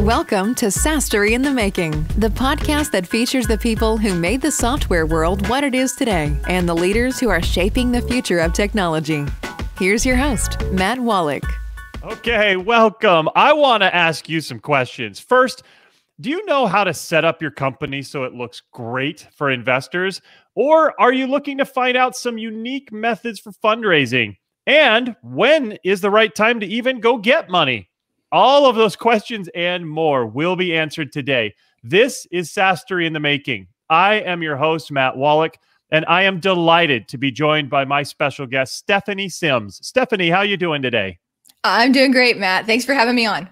Welcome to SaaS-Story in the Making, the podcast that features the people who made the software world what it is today and the leaders who are shaping the future of technology. Here's your host, Matt Wallach. Okay, welcome. I want to ask you some questions. First, do you know how to set up your company so it looks great for investors? Or are you looking to find out some unique methods for fundraising? And when is the right time to even go get money? All of those questions and more will be answered today. This is SaaS-Story in the Making. I am your host, Matt Wallach, and I am delighted to be joined by my special guest, Stephanie Sims. Stephanie, how are you doing today? I'm doing great, Matt. Thanks for having me on.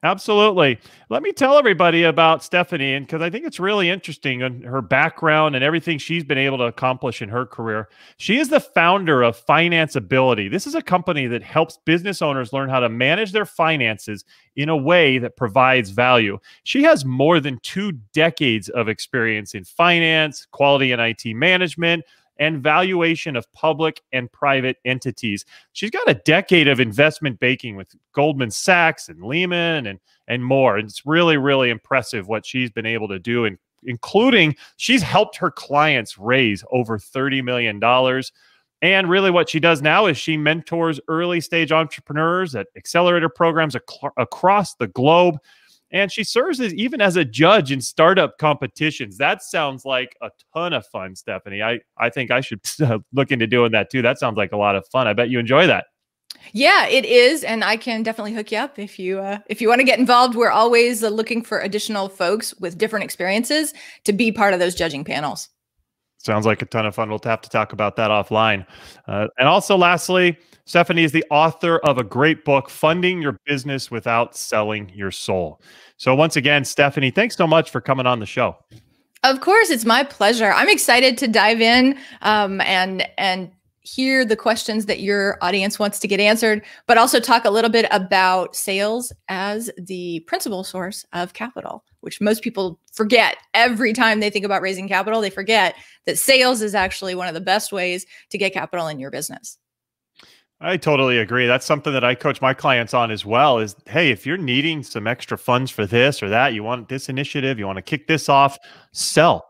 Absolutely. Let me tell everybody about Stephanie, and because I think it's really interesting on her background and everything she's been able to accomplish in her career. She is the founder of Financeability. This is a company that helps business owners learn how to manage their finances in a way that provides value. She has more than 2 decades of experience in finance, quality and IT management, and valuation of public and private entities. She's got a decade of investment banking with Goldman Sachs and Lehman and more. And it's really, really impressive what she's been able to do, and including she's helped her clients raise over $30 million. And really what she does now is she mentors early stage entrepreneurs at accelerator programs across the globe. And she serves even as a judge in startup competitions. That sounds like a ton of fun, Stephanie. I think I should look into doing that too. That sounds like a lot of fun. I bet you enjoy that. Yeah, it is. And I can definitely hook you up if you want to get involved. We're always looking for additional folks with different experiences to be part of those judging panels. Sounds like a ton of fun. We'll have to talk about that offline. And also lastly, Stephanie is the author of a great book, Funding Your Business Without Selling Your Soul. So once again, Stephanie, thanks so much for coming on the show. Of course, it's my pleasure. I'm excited to dive in and hear the questions that your audience wants to get answered, but also talk a little bit about sales as the principal source of capital, which most people forget. Every time they think about raising capital, they forget that sales is actually one of the best ways to get capital in your business. I totally agree. That's something that I coach my clients on as well is, hey, if you're needing some extra funds for this or that, you want this initiative, you want to kick this off, sell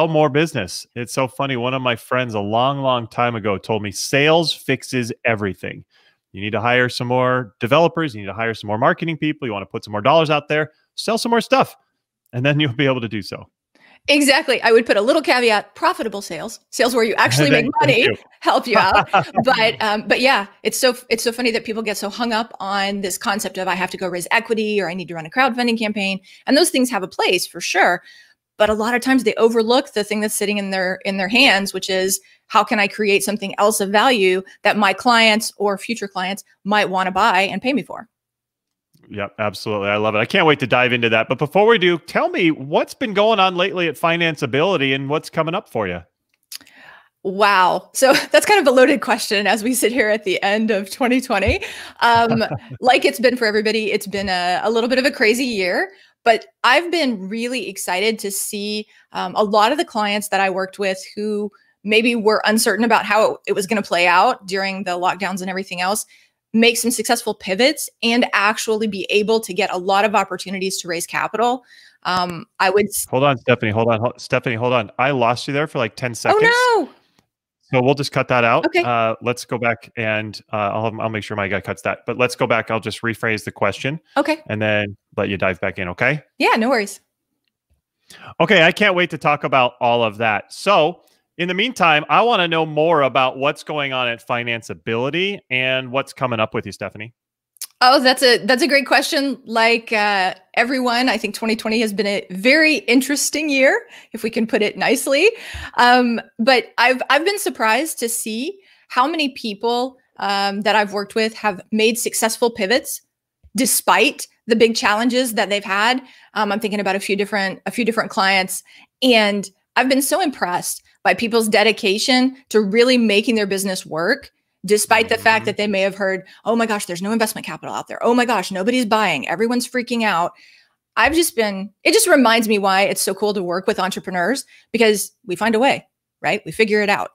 more business. It's so funny. One of my friends a long, long time ago told me sales fixes everything. You need to hire some more developers. You need to hire some more marketing people. You want to put some more dollars out there, sell some more stuff, and then you'll be able to do so. Exactly. I would put a little caveat: profitable sales where you actually make money, help you out. But yeah, it's so funny that people get so hung up on this concept of I have to go raise equity or I need to run a crowdfunding campaign. And those things have a place for sure. But a lot of times they overlook the thing that's sitting in their hands, which is how can I create something else of value that my clients or future clients might want to buy and pay me for? Yeah, absolutely. I love it. I can't wait to dive into that. But before we do, tell me what's been going on lately at Financeability and what's coming up for you. Wow. So that's kind of a loaded question as we sit here at the end of 2020. Like it's been for everybody, it's been a little bit of a crazy year, but I've been really excited to see a lot of the clients that I worked with who maybe were uncertain about how it was going to play out during the lockdowns and everything else, make some successful pivots and actually be able to get a lot of opportunities to raise capital. Hold on, Stephanie. Stephanie, hold on. I lost you there for like 10 seconds. Oh, no. So we'll just cut that out. Okay. Let's go back and I'll make sure my guy cuts that. But let's go back. I'll just rephrase the question. Okay. And then let you dive back in. Okay. Yeah, no worries. Okay. I can't wait to talk about all of that. So in the meantime, I want to know more about what's going on at Financeability and what's coming up with you, Stephanie. Oh, that's a great question. Like everyone, I think 2020 has been a very interesting year, if we can put it nicely. But I've been surprised to see how many people that I've worked with have made successful pivots despite the big challenges that they've had. I'm thinking about a few different clients, and I've been so impressed by people's dedication to really making their business work, despite the fact that they may have heard, oh my gosh, there's no investment capital out there. Oh my gosh, nobody's buying. Everyone's freaking out. It just reminds me why it's so cool to work with entrepreneurs, because we find a way, right? We figure it out.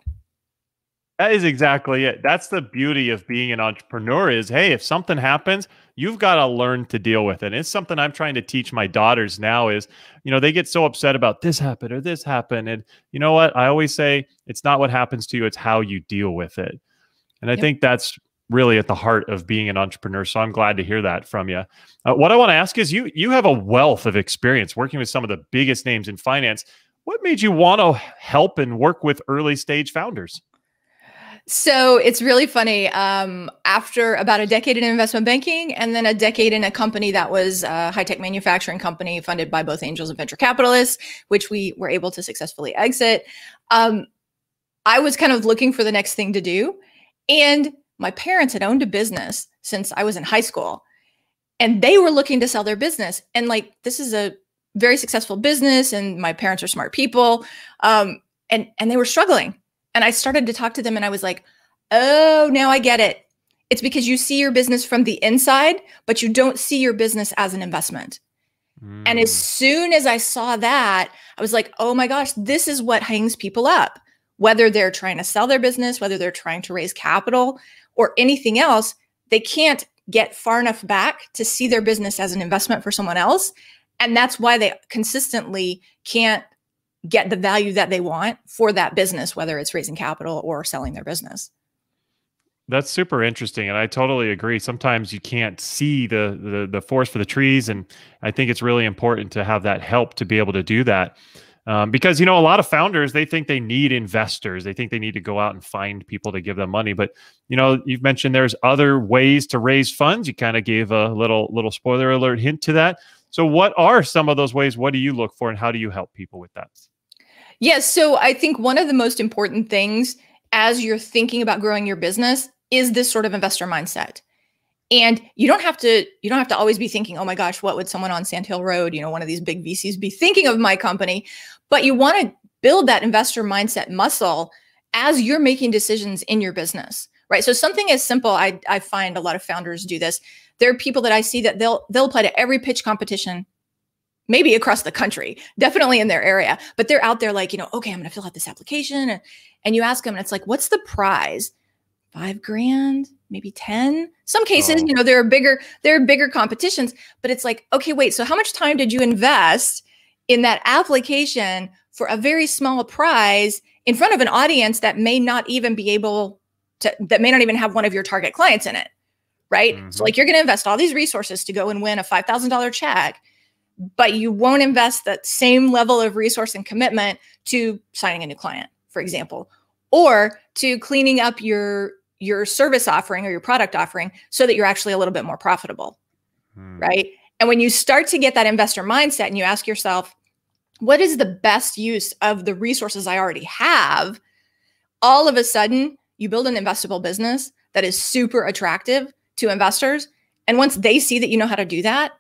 That is exactly it. That's the beauty of being an entrepreneur is, hey, if something happens, you've got to learn to deal with it. And it's something I'm trying to teach my daughters now is, they get so upset about this happened or this happened. And you know what? I always say it's not what happens to you, it's how you deal with it. And I think that's really at the heart of being an entrepreneur. So I'm glad to hear that from you. What I want to ask is you have a wealth of experience working with some of the biggest names in finance. What made you want to help and work with early stage founders? So it's really funny. After about a decade in investment banking and then a decade in a company that was a high-tech manufacturing company funded by both angels and venture capitalists, which we were able to successfully exit, I was kind of looking for the next thing to do. And my parents had owned a business since I was in high school. And they were looking to sell their business. And like, this is a very successful business and my parents are smart people. And they were struggling. And I started to talk to them and I was like, oh, now I get it. It's because you see your business from the inside, but you don't see your business as an investment. And as soon as I saw that, I was like, oh my gosh, this is what hangs people up. Whether they're trying to sell their business, whether they're trying to raise capital or anything else, they can't get far enough back to see their business as an investment for someone else. And that's why they consistently can't get the value that they want for that business, whether it's raising capital or selling their business. That's super interesting. And I totally agree. Sometimes you can't see the forest for the trees. And I think it's really important to have that help to be able to do that. Because, a lot of founders, they think they need investors. They think they need to go out and find people to give them money. But, you've mentioned there's other ways to raise funds. You kind of gave a little spoiler alert hint to that. So what are some of those ways? What do you look for and how do you help people with that? Yes. So I think one of the most important things as you're thinking about growing your business is this sort of investor mindset. And you don't have to always be thinking, oh my gosh, what would someone on Sand Hill Road, one of these big VCs be thinking of my company? But you want to build that investor mindset muscle as you're making decisions in your business, right? So something as simple, I find a lot of founders do this. There are people that I see that they'll apply to every pitch competition, maybe across the country, definitely in their area, but they're out there like, okay, I'm going to fill out this application. And you ask them and it's like, what's the prize? $5,000, maybe 10. Some cases, there are bigger competitions, but it's like, okay, wait, so how much time did you invest in that application for a very small prize in front of an audience that may not even have one of your target clients in it, right? So like you're going to invest all these resources to go and win a $5,000 check, but you won't invest that same level of resource and commitment to signing a new client, for example, or to cleaning up your service offering or your product offering so that you're actually a little bit more profitable, right? And when you start to get that investor mindset and you ask yourself, what is the best use of the resources I already have? All of a sudden, you build an investable business that is super attractive to investors. And once they see that you know how to do that,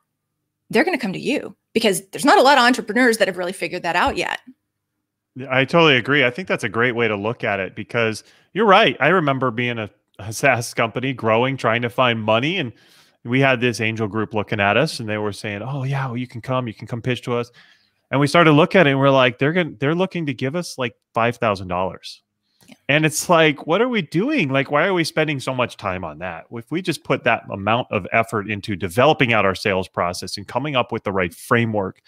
they're going to come to you because there's not a lot of entrepreneurs that have really figured that out yet. I totally agree. I think that's a great way to look at it because you're right. I remember being a SaaS company growing, trying to find money. And we had this angel group looking at us and they were saying, oh yeah, well, you can come pitch to us. And we started looking at it and we're like, they're looking to give us like $5,000. And it's like, what are we doing? Like, why are we spending so much time on that? If we just put that amount of effort into developing out our sales process and coming up with the right framework,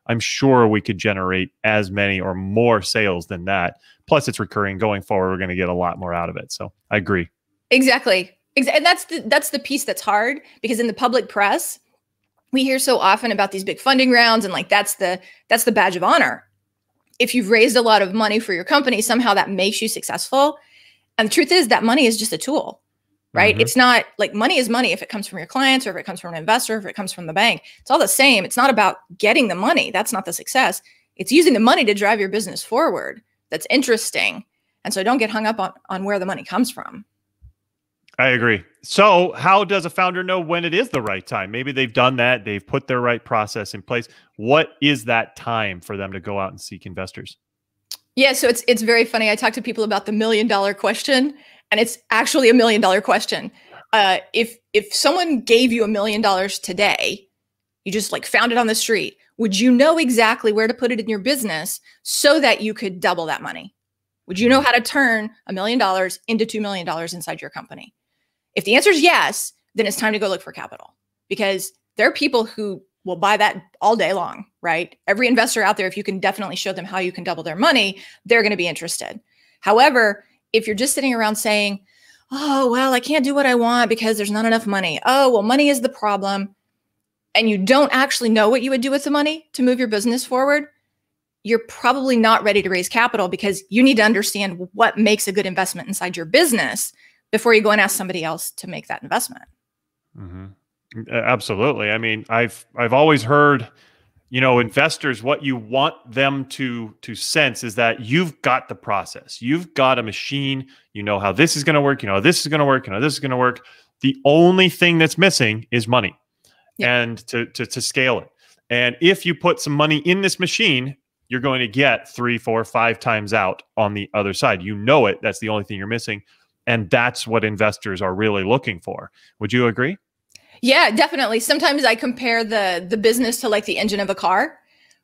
I'm sure we could generate as many or more sales than that. Plus it's recurring going forward. We're going to get a lot more out of it. So I agree. Exactly. And that's the piece that's hard because in the public press, we hear so often about these big funding rounds and like, that's the badge of honor. If you've raised a lot of money for your company, somehow that makes you successful. And the truth is that money is just a tool, right? It's not like money is money if it comes from your clients or if it comes from an investor, if it comes from the bank. It's all the same. It's not about getting the money. That's not the success. It's using the money to drive your business forward. That's interesting. And so don't get hung up on where the money comes from. I agree. So how does a founder know when it is the right time? Maybe they've done that. They've put their right process in place. What is that time for them to go out and seek investors? Yeah, so it's very funny. I talk to people about the $1 million question, and it's actually a $1 million question. If someone gave you $1 million today, you just like found it on the street, would you know exactly where to put it in your business so that you could double that money Would you know how to turn $1 million into $2 million inside your company? If the answer is yes, then it's time to go look for capital, because there are people who will buy that all day long, right? Every investor out there, if you can definitely show them how you can double their money, they're going to be interested. However, if you're just sitting around saying, oh, well, I can't do what I want because there's not enough money. Oh, well, money is the problem. And you don't actually know what you would do with the money to move your business forward, you're probably not ready to raise capital, because you need to understand what makes a good investment inside your business before you go and ask somebody else to make that investment. Mm-hmm. Absolutely. I mean, I've always heard, investors, what you want them to sense is that you've got the process. You've got a machine. You know how this is going to work. You know how this is going to work. You know this is going to work. The only thing that's missing is money, and to scale it. And if you put some money in this machine, you're going to get 3, 4, 5 times out on the other side. You know it. That's the only thing you're missing. And that's what investors are really looking for. Would you agree? Yeah, definitely. Sometimes I compare the business to like the engine of a car,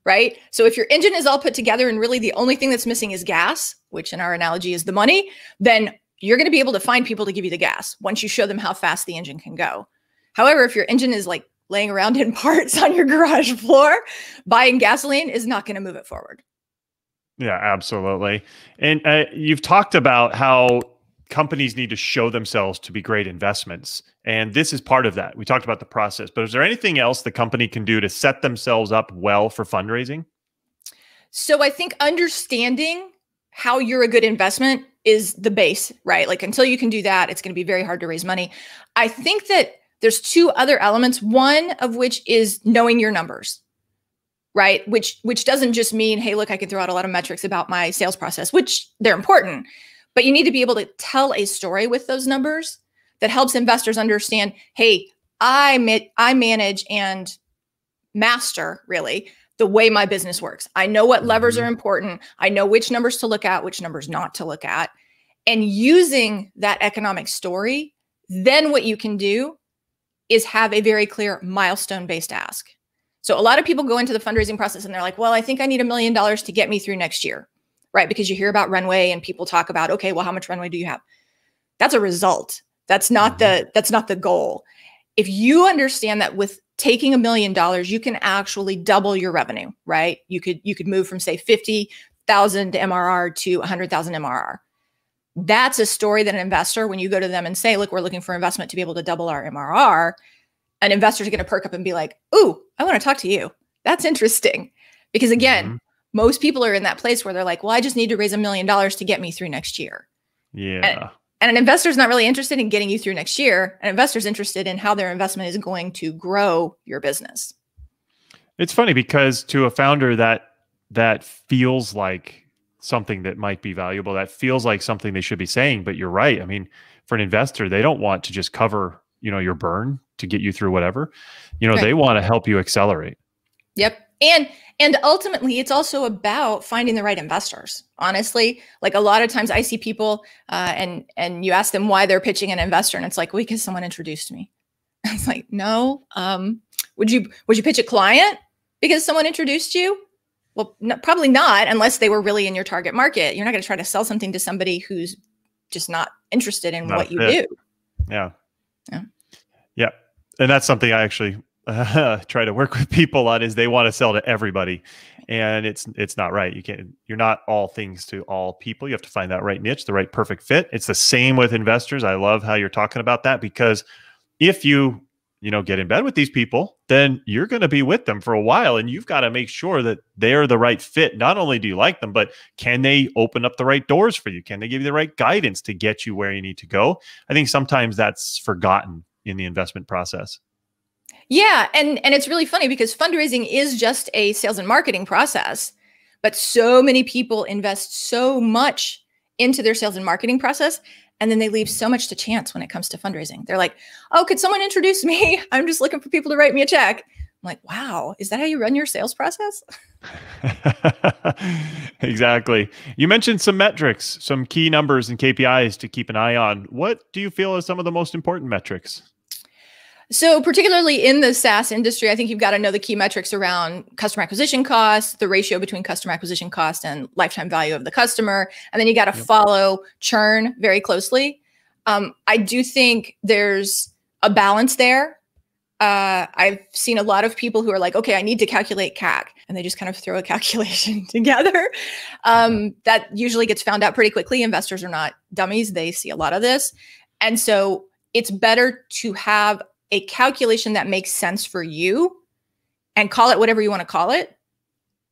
right? So if your engine is all put together and really the only thing that's missing is gas, which in our analogy is the money, then you're going to be able to find people to give you the gas once you show them how fast the engine can go. However, if your engine is like laying around in parts on your garage floor, buying gasoline is not going to move it forward. Yeah, absolutely. And you've talked about how companies need to show themselves to be great investments. And this is part of that. We talked about the process, but is there anything else the company can do to set themselves up well for fundraising? So I think understanding how you're a good investment is the base, right? Like until you can do that, it's going to be very hard to raise money. I think that there's 2 other elements, one of which is knowing your numbers, right? Which doesn't just mean, hey, look, I can throw out a lot of metrics about my sales process, which they're important. But you need to be able to tell a story with those numbers that helps investors understand, hey, I manage and master really the way my business works. I know what levers are important. I know which numbers to look at, which numbers not to look at. And using that economic story, then what you can do is have a very clear milestone-based ask. So a lot of people go into the fundraising process and they're like, well, I think I need $1 million to get me through next year. Right? Because you hear about runway and people talk about, okay, well, how much runway do you have? That's a result. That's not the goal. If you understand that with taking $1 million, you can actually double your revenue, right? You could move from say 50,000 MRR to 100,000 MRR. That's a story that an investor, when you go to them and say, look, we're looking for investment to be able to double our MRR, an investor is going to perk up and be like, ooh, I want to talk to you. That's interesting. Because again, most people are in that place where they're like, well, I just need to raise $1 million to get me through next year. Yeah. And an investor is not really interested in getting you through next year. An investor is interested in how their investment is going to grow your business. It's funny because to a founder that feels like something that might be valuable, that feels like something they should be saying, but you're right. I mean, for an investor, they don't want to just cover, your burn to get you through whatever, Right. They want to help you accelerate. Yep. And ultimately, it's also about finding the right investors. Honestly, like a lot of times I see people and you ask them why they're pitching an investor, and it's like, well, because someone introduced me. It's like, no. Would you pitch a client because someone introduced you? Well, no, probably not, unless they were really in your target market. You're not going to try to sell something to somebody who's just not interested in what you do. Yeah. And that's something I actually try to work with people on, is they want to sell to everybody, and it's not right. You're not all things to all people. You have to find that right niche, the right perfect fit. It's the same with investors. I love how you're talking about that, because if you get in bed with these people, then you're going to be with them for a while, and you've got to make sure that they're the right fit. Not only do you like them, but can they open up the right doors for you? Can they give you the right guidance to get you where you need to go? I think sometimes that's forgotten in the investment process. Yeah. And it's really funny because fundraising is just a sales and marketing process, but so many people invest so much into their sales and marketing process, and then they leave so much to chance when it comes to fundraising. They're like, oh, could someone introduce me? I'm just looking for people to write me a check. I'm like, wow, is that how you run your sales process? Exactly. You mentioned some metrics, some key numbers and KPIs to keep an eye on. What do you feel is some of the most important metrics? So particularly in the SaaS industry, I think you've got to know the key metrics around customer acquisition costs, the ratio between customer acquisition cost and lifetime value of the customer. And then you got to follow churn very closely. I do think there's a balance there. I've seen a lot of people who are like, okay, I need to calculate CAC, and they just kind of throw a calculation together. That usually gets found out pretty quickly. Investors are not dummies. They see a lot of this. And so it's better to have a calculation that makes sense for you and call it whatever you want to call it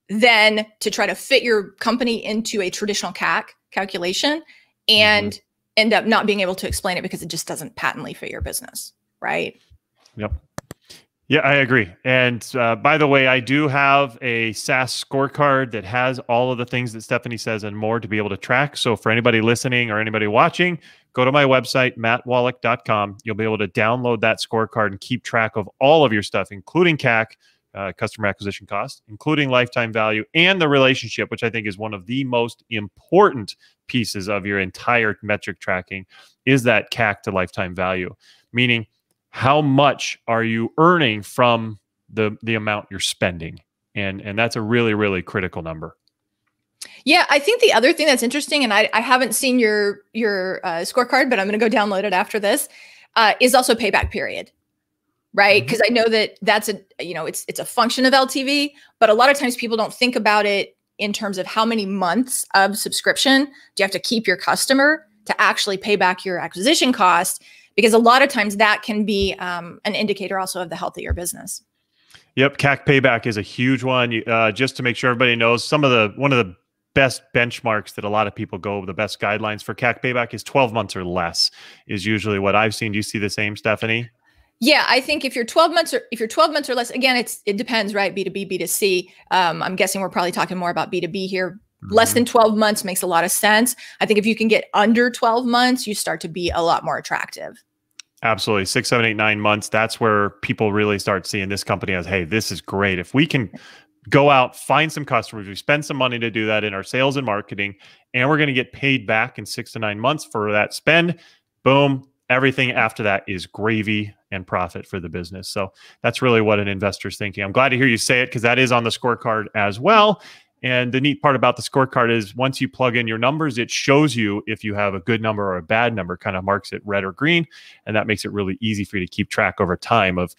than to try to fit your company into a traditional CAC calculation and end up not being able to explain it because it just doesn't patently fit your business, right? Yep. Yeah, I agree. And by the way, I do have a SaaS scorecard that has all of the things that Stephanie says and more to be able to track. So for anybody listening or anybody watching, go to my website, mattwallach.com. You'll be able to download that scorecard and keep track of all of your stuff, including CAC, customer acquisition cost, including lifetime value, and the relationship, which I think is one of the most important pieces of your entire metric tracking, is that CAC to lifetime value, meaning how much are you earning from the amount you're spending? And that's a really, really critical number. Yeah, I think the other thing that's interesting, and I haven't seen your scorecard, but I'm going to go download it after this, is also payback period, right? Because I know that that's it's a function of LTV, but a lot of times people don't think about it in terms of how many months of subscription do you have to keep your customer to actually pay back your acquisition cost. Because a lot of times that can be an indicator also of the health of your business. Yep, CAC payback is a huge one. Just to make sure everybody knows, one of the best benchmarks that a lot of people go, the best guidelines for CAC payback is 12 months or less is usually what I've seen. Do you see the same, Stephanie? Yeah, I think if you're 12 months or less, again, it depends, right? B2B, B2C. I'm guessing we're probably talking more about B2B here. Less than 12 months makes a lot of sense. I think if you can get under 12 months, you start to be a lot more attractive. Absolutely. 6, 7, 8, 9 months. That's where people really start seeing this company as, hey, this is great. If we can go out, find some customers, we spend some money to do that in our sales and marketing, and we're going to get paid back in 6 to 9 months for that spend, boom, everything after that is gravy and profit for the business. So that's really what an investor's thinking. I'm glad to hear you say it because that is on the scorecard as well. And the neat part about the scorecard is once you plug in your numbers, it shows you if you have a good number or a bad number, kind of marks it red or green. And that makes it really easy for you to keep track over time of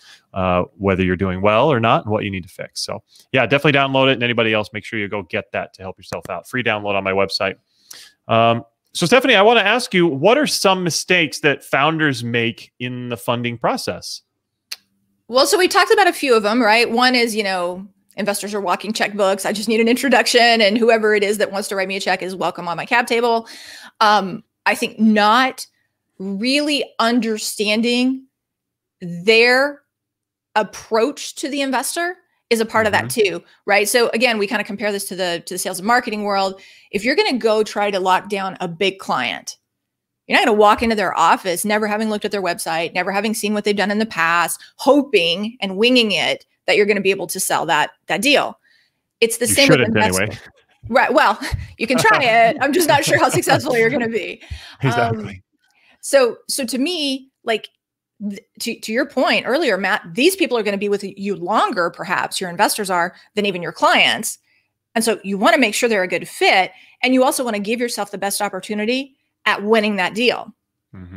whether you're doing well or not and what you need to fix. So yeah, definitely download it. And anybody else, make sure you go get that to help yourself out. Free download on my website. So Stephanie, I want to ask you, what are some mistakes that founders make in the funding process? Well, so we talked about a few of them, right? One is, investors are walking checkbooks. I just need an introduction, and whoever it is that wants to write me a check is welcome on my cap table. I think not really understanding their approach to the investor is a part of that too, right? So again, we kind of compare this to the sales and marketing world. If you're going to go try to lock down a big client, you're not going to walk into their office, never having looked at their website, never having seen what they've done in the past, hoping and winging it that you're going to be able to sell that deal. It's the same with investors. Anyway. Right. Well, you can try it. I'm just not sure how successful you're going to be. Exactly. So to me, like to your point earlier, Matt, these people are going to be with you longer, perhaps your investors are, than even your clients. And so you want to make sure they're a good fit. And you also want to give yourself the best opportunity at winning that deal,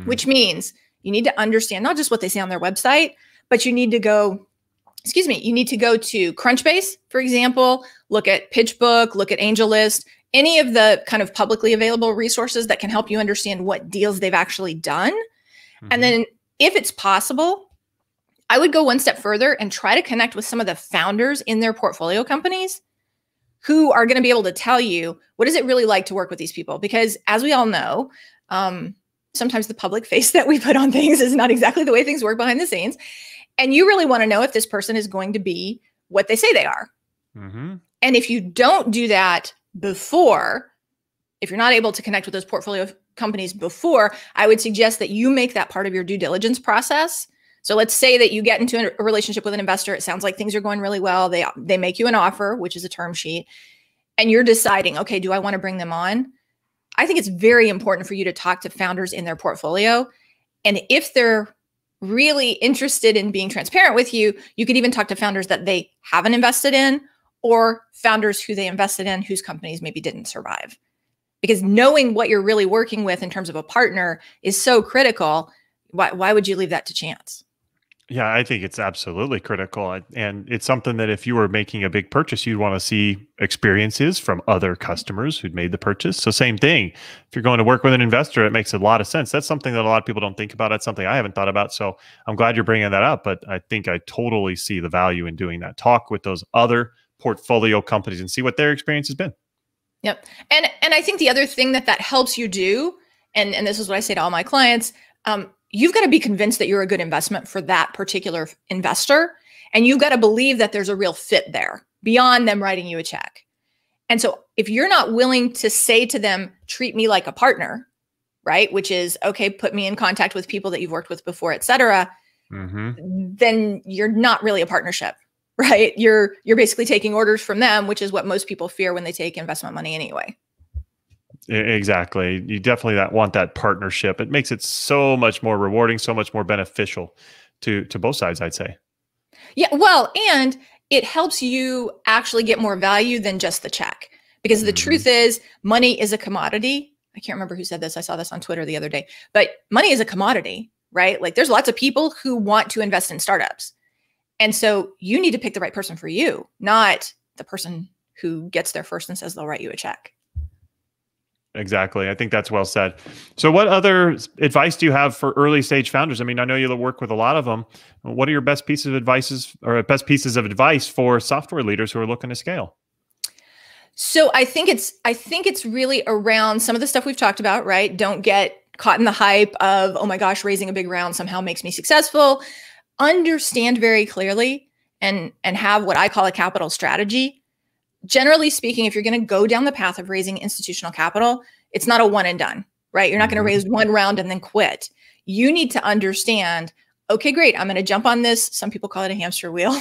which means you need to understand not just what they say on their website, but you need to go, you need to go to Crunchbase, for example, look at PitchBook, look at AngelList, any of the kind of publicly available resources that can help you understand what deals they've actually done. And then if it's possible, I would go one step further and try to connect with some of the founders in their portfolio companies who are going to be able to tell you, what is it really like to work with these people? Because as we all know, sometimes the public face that we put on things is not exactly the way things work behind the scenes. And you really want to know if this person is going to be what they say they are. And if you don't do that before, if you're not able to connect with those portfolio companies before, I would suggest that you make that part of your due diligence process. So let's say that you get into a relationship with an investor. It sounds like things are going really well. They make you an offer, which is a term sheet, and you're deciding, okay, do I want to bring them on? I think it's very important for you to talk to founders in their portfolio. And if they're really interested in being transparent with you, you could even talk to founders that they haven't invested in, or founders who they invested in whose companies maybe didn't survive. Because knowing what you're really working with in terms of a partner is so critical. Why would you leave that to chance? Yeah, I think it's absolutely critical. And it's something that if you were making a big purchase, you'd want to see experiences from other customers who'd made the purchase. So same thing, if you're going to work with an investor, it makes a lot of sense. That's something that a lot of people don't think about. That's something I haven't thought about. So I'm glad you're bringing that up, but I think I totally see the value in doing that. Talk with those other portfolio companies and see what their experience has been. Yep. And I think the other thing that helps you do, and this is what I say to all my clients, you've got to be convinced that you're a good investment for that particular investor. And you've got to believe that there's a real fit there beyond them writing you a check. And so if you're not willing to say to them, treat me like a partner, right? Which is, okay, put me in contact with people that you've worked with before, et cetera, then you're not really a partnership, right? You're basically taking orders from them, which is what most people fear when they take investment money anyway. Exactly. You definitely want that partnership. It makes it so much more rewarding, so much more beneficial to both sides, I'd say. Yeah, well, and it helps you actually get more value than just the check. Because the truth is, money is a commodity. I can't remember who said this. I saw this on Twitter the other day. But money is a commodity, right? Like there's lots of people who want to invest in startups. And so you need to pick the right person for you, not the person who gets there first and says they'll write you a check. Exactly. I think that's well said. So what other advice do you have for early stage founders? I mean, I know you work with a lot of them. What are your best pieces of advice for software leaders who are looking to scale? So I think it's really around some of the stuff we've talked about, right? Don't get caught in the hype of, oh my gosh, raising a big round somehow makes me successful. Understand very clearly and have what I call a capital strategy. Generally speaking, if you're going to go down the path of raising institutional capital, it's not a one and done, right? You're not going to raise one round and then quit. You need to understand, okay, great, I'm going to jump on this. Some people call it a hamster wheel.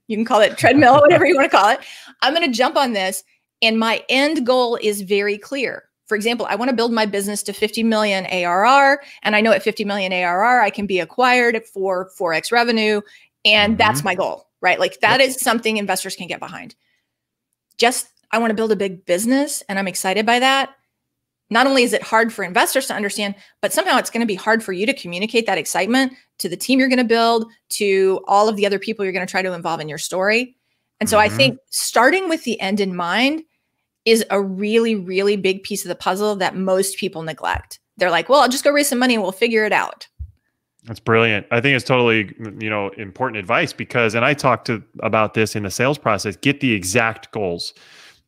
You can call it treadmill, whatever you want to call it. I'm going to jump on this. And my end goal is very clear. For example, I want to build my business to 50 million ARR. And I know at 50 million ARR, I can be acquired for 4x revenue. And that's my goal, right? Like that is something investors can get behind. I want to build a big business and I'm excited by that. Not only is it hard for investors to understand, but somehow it's going to be hard for you to communicate that excitement to the team you're going to build, to all of the other people you're going to try to involve in your story. And so I think starting with the end in mind is a really, really big piece of the puzzle that most people neglect. They're like, well, I'll just go raise some money and we'll figure it out. That's brilliant. I think it's totally, important advice because, and I talked about this in the sales process, get the exact goals.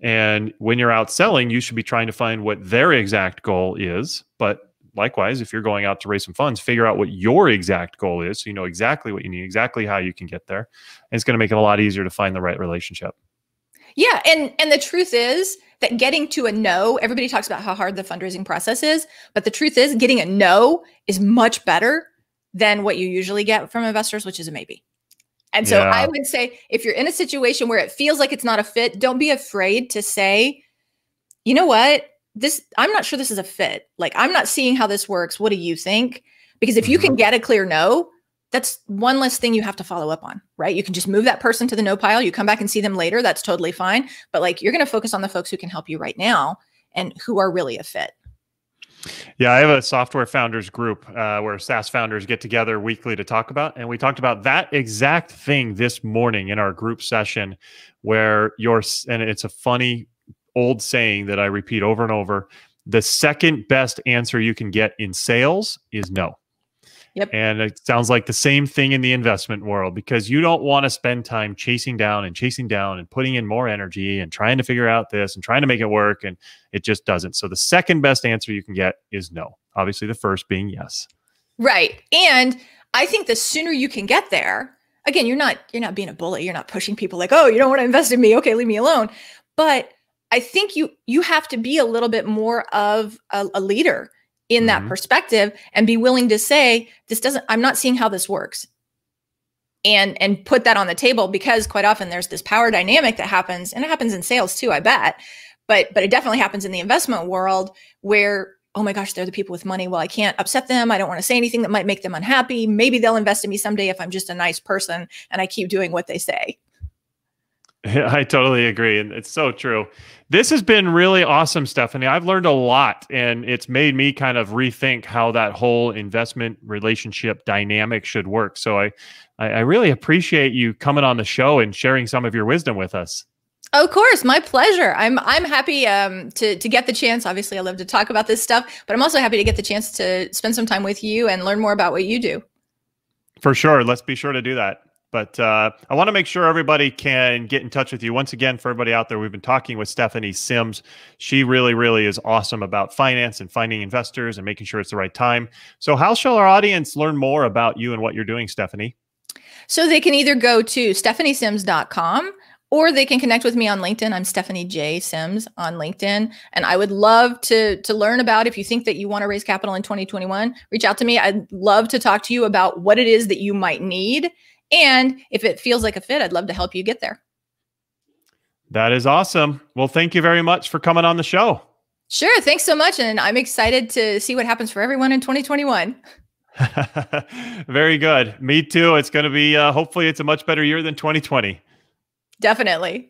And when you're out selling, you should be trying to find what their exact goal is. But likewise, if you're going out to raise some funds, figure out what your exact goal is. So you know exactly what you need, exactly how you can get there. And it's going to make it a lot easier to find the right relationship. Yeah. And the truth is that getting to a no, everybody talks about how hard the fundraising process is, but the truth is getting a no is much better than what you usually get from investors, which is a maybe. And so I would say, if you're in a situation where it feels like it's not a fit, don't be afraid to say, you know what, I'm not sure this is a fit. Like, I'm not seeing how this works. What do you think? Because if you can get a clear no, that's one less thing you have to follow up on, right? You can just move that person to the no pile. You come back and see them later. That's totally fine. But like, you're going to focus on the folks who can help you right now and who are really a fit. Yeah, I have a software founders group where SaaS founders get together weekly to talk about, and we talked about that exact thing this morning in our group session where and it's a funny old saying that I repeat over and over, the second best answer you can get in sales is no. Yep. And it sounds like the same thing in the investment world because you don't want to spend time chasing down and putting in more energy and trying to figure out this and trying to make it work. And it just doesn't. So the second best answer you can get is no. Obviously, the first being yes. Right. And I think the sooner you can get there, again, you're not being a bully. You're not pushing people like, oh, you don't want to invest in me. Okay, leave me alone. But I think you have to be a little bit more of a leader in that perspective and be willing to say, I'm not seeing how this works. And put that on the table because quite often there's this power dynamic that happens, and it happens in sales too, I bet. But it definitely happens in the investment world where, oh my gosh, they're the people with money. Well, I can't upset them. I don't want to say anything that might make them unhappy. Maybe they'll invest in me someday if I'm just a nice person and I keep doing what they say. I totally agree. And it's so true. This has been really awesome, Stephanie. I've learned a lot, and it's made me kind of rethink how that whole investment relationship dynamic should work. So I really appreciate you coming on the show and sharing some of your wisdom with us. Of course, my pleasure. I'm happy to get the chance. Obviously, I love to talk about this stuff, but I'm also happy to get the chance to spend some time with you and learn more about what you do. For sure. Let's be sure to do that. But I want to make sure everybody can get in touch with you. Once again, for everybody out there, we've been talking with Stephanie Sims. She really, really is awesome about finance and finding investors and making sure it's the right time. So how shall our audience learn more about you and what you're doing, Stephanie? So they can either go to stephaniesims.com or they can connect with me on LinkedIn. I'm Stephanie J. Sims on LinkedIn. And I would love to learn about, if you think that you want to raise capital in 2021, reach out to me. I'd love to talk to you about what it is that you might need. And if it feels like a fit, I'd love to help you get there. That is awesome. Well, thank you very much for coming on the show. Sure. Thanks so much. And I'm excited to see what happens for everyone in 2021. Very good. Me too. It's going to be, hopefully it's a much better year than 2020. Definitely.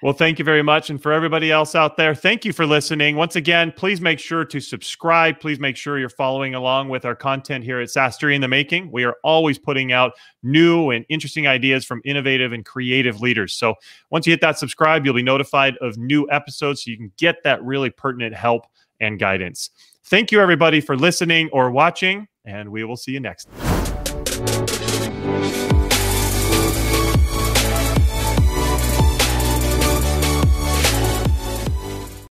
Well, thank you very much. And for everybody else out there, thank you for listening. Once again, please make sure to subscribe. Please make sure you're following along with our content here at SaaS-Story in the Making. We are always putting out new and interesting ideas from innovative and creative leaders. So once you hit that subscribe, you'll be notified of new episodes so you can get that really pertinent help and guidance. Thank you, everybody, for listening or watching, and we will see you next time.